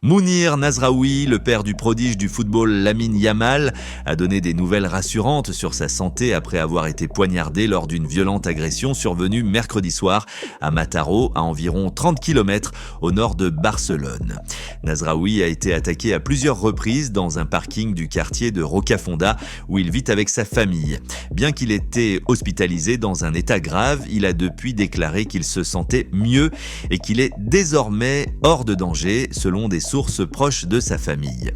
Mounir Nasraoui, le père du prodige du football Lamine Yamal, a donné des nouvelles rassurantes sur sa santé après avoir été poignardé lors d'une violente agression survenue mercredi soir à Mataró, à environ 30 km au nord de Barcelone. Nasraoui a été attaqué à plusieurs reprises dans un parking du quartier de Rocafonda où il vit avec sa famille. Bien qu'il ait été hospitalisé dans un état grave, il a depuis déclaré qu'il se sentait mieux et qu'il est désormais hors de danger, selon des sources proches de sa famille.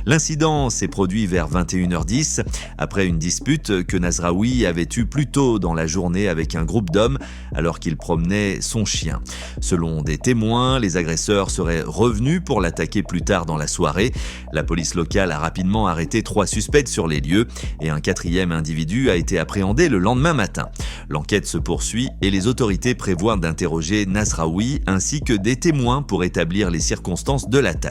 L'incident s'est produit vers 21h10 après une dispute que Nasraoui avait eue plus tôt dans la journée avec un groupe d'hommes alors qu'il promenait son chien. Selon des témoins, les agresseurs seraient revenus pour l'attaquer plus tard dans la soirée. La police locale a rapidement arrêté 3 suspects sur les lieux et un 4e individu a été appréhendé le lendemain matin. L'enquête se poursuit et les autorités prévoient d'interroger Nasraoui ainsi que des témoins pour établir les circonstances de l'attaque.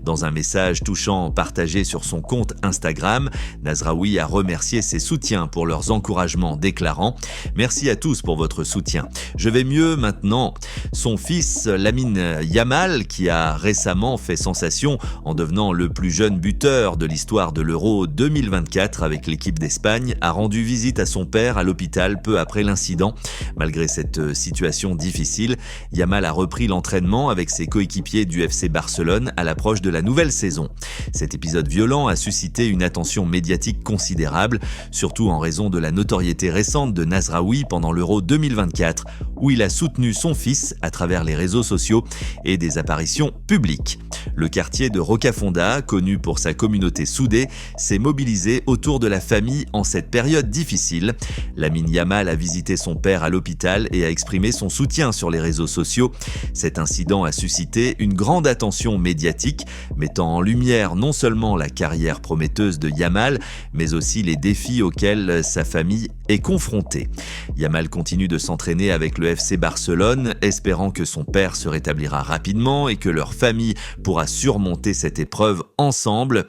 Dans un message touchant partagé sur son compte Instagram, Nasraoui a remercié ses soutiens pour leurs encouragements, déclarant « Merci à tous pour votre soutien. Je vais mieux maintenant ». Son fils Lamine Yamal, qui a récemment fait sensation en devenant le plus jeune buteur de l'histoire de l'Euro 2024 avec l'équipe d'Espagne, a rendu visite à son père à l'hôpital peu après l'incident. Malgré cette situation difficile, Yamal a repris l'entraînement avec ses coéquipiers du FC Barcelone à l'approche de la nouvelle saison. Cet épisode violent a suscité une attention médiatique considérable, surtout en raison de la notoriété récente de Nasraoui pendant l'Euro 2024, où il a soutenu son fils à travers les réseaux sociaux et des apparitions publiques. Le quartier de Rocafonda, connu pour sa communauté soudée, s'est mobilisé autour de la famille en cette période difficile. Lamine Yamal a visité son père à l'hôpital et a exprimé son soutien sur les réseaux sociaux. Cet incident a suscité une grande attention médiatique, mettant en lumière non seulement la carrière prometteuse de Yamal, mais aussi les défis auxquels sa famille est confrontée. Yamal continue de s'entraîner avec le FC Barcelone, espérant que son père se rétablira rapidement et que leur famille pourra surmonter cette épreuve ensemble.